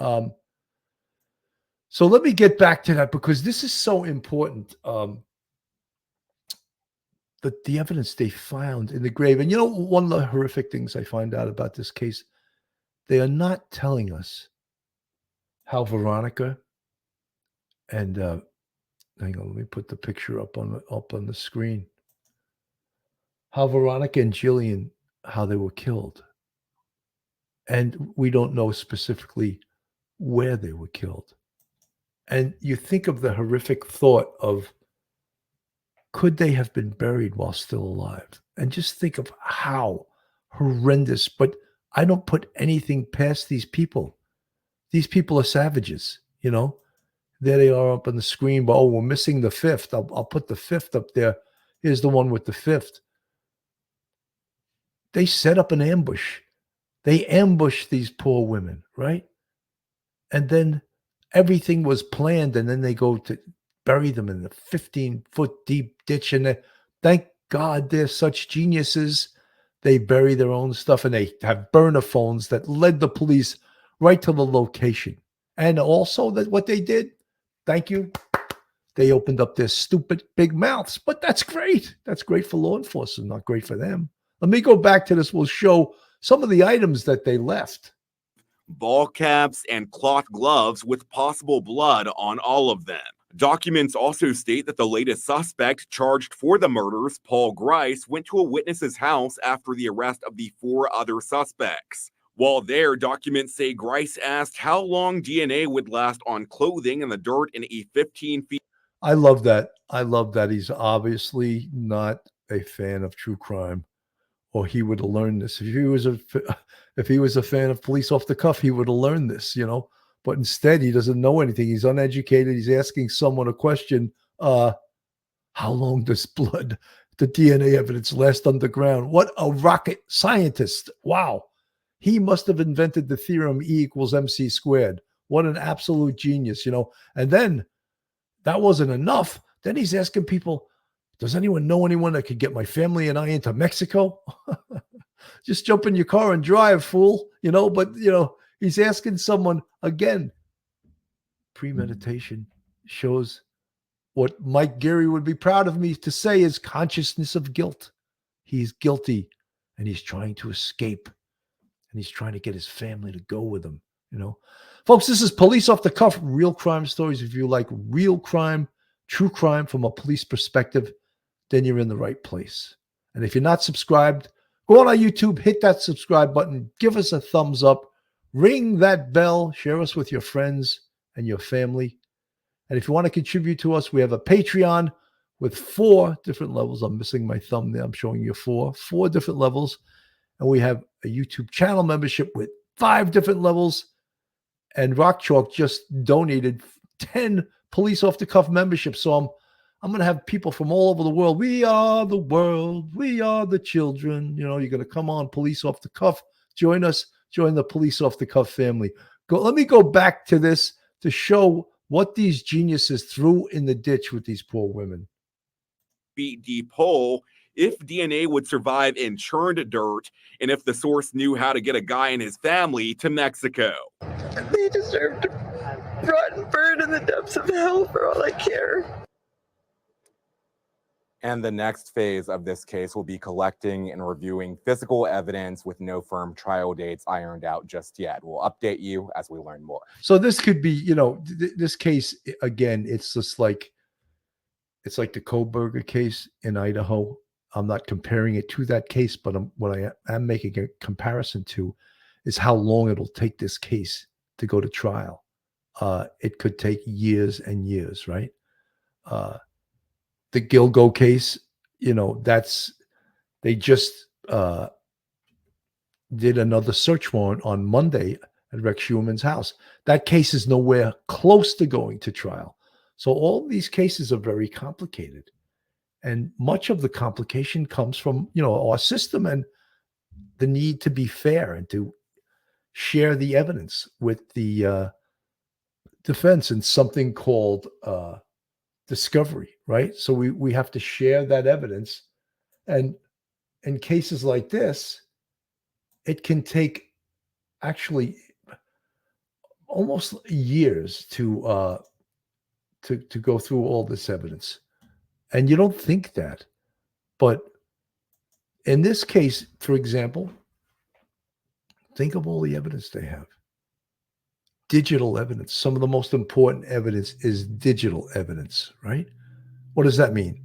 So let me get back to that because this is so important. The evidence they found in the grave. And one of the horrific things I find out about this case, they are not telling us how Veronica and hang on, let me put the picture up on the screen. How Veronica and Jillian, how they were killed. And we don't know specifically where they were killed. And you think of the horrific thought of, could they have been buried while still alive? And just think of how horrendous. But I don't put anything past these people. These people are savages, There they are up on the screen. But, we're missing the fifth. I'll put the fifth up there. Here's the one with the fifth. They set up an ambush. They ambushed these poor women, right? And then everything was planned, and then they go to bury them in the 15-foot deep ditch. And thank God they're such geniuses. They bury their own stuff, and they have burner phones that led the police right to the location. And also that what they did, thank you, they opened up their stupid big mouths. But that's great. That's great for law enforcement, not great for them. Let me go back to this. We'll show some of the items that they left. Ball caps and cloth gloves with possible blood on all of them. Documents also state that the latest suspect charged for the murders, Paul Grice, went to a witness's house after the arrest of the 4 other suspects. While there, documents say Grice asked how long DNA would last on clothing in the dirt in a 15 feet. I love that. I love that. He's obviously not a fan of true crime, or he would have learned this. If he was a fan of Police Off the Cuff, he would have learned this, But instead, he doesn't know anything. He's uneducated. He's asking someone a question. How long does blood, the DNA evidence, last underground? What a rocket scientist. Wow. He must have invented the theorem E equals MC squared. What an absolute genius, And then that wasn't enough. Then he's asking people, does anyone know anyone that could get my family and I into Mexico? Just jump in your car and drive, fool. But he's asking someone again. Premeditation shows what Mike Geary would be proud of me to say is consciousness of guilt. He's guilty and he's trying to escape, and he's trying to get his family to go with him. Folks, this is Police Off the Cuff, real crime stories. If you like real crime, true crime from a police perspective, then you're in the right place. And if you're not subscribed, go on our YouTube, hit that subscribe button, give us a thumbs up, ring that bell, share us with your friends and your family. And if you want to contribute to us, we have a Patreon with 4 different levels. I'm missing my thumb there. I'm showing you 4 different levels. And we have a YouTube channel membership with 5 different levels. And Rock Chalk just donated 10 Police Off the Cuff memberships. So I'm going to have people from all over the world. We are the world. We are the children. You're going to come on Police Off the Cuff. Join us. Join the Police Off the Cuff family. Let me go back to this to show what these geniuses threw in the ditch with these poor women. Feet deep hole if DNA would survive in churned dirt, and if the source knew how to get a guy and his family to Mexico. They deserve to rot and burn in the depths of hell for all I care. And the next phase of this case will be collecting and reviewing physical evidence with no firm trial dates ironed out just yet. We'll update you as we learn more. So this could be, this case, again, it's just like, it's like the Koberger case in Idaho. I'm not comparing it to that case, but what I am making a comparison to is how long it'll take this case to go to trial. It could take years and years, right? The Gilgo case, they just did another search warrant on Monday at Rex Schuman's house. That case is nowhere close to going to trial. So all these cases are very complicated. And much of the complication comes from, our system and the need to be fair and to share the evidence with the defense in something called discovery, right? So we have to share that evidence. And in cases like this, it can take actually almost years to go through all this evidence. And you don't think that. But in this case, for example, think of all the evidence they have. Digital evidence. Some of the most important evidence is digital evidence, right? What does that mean?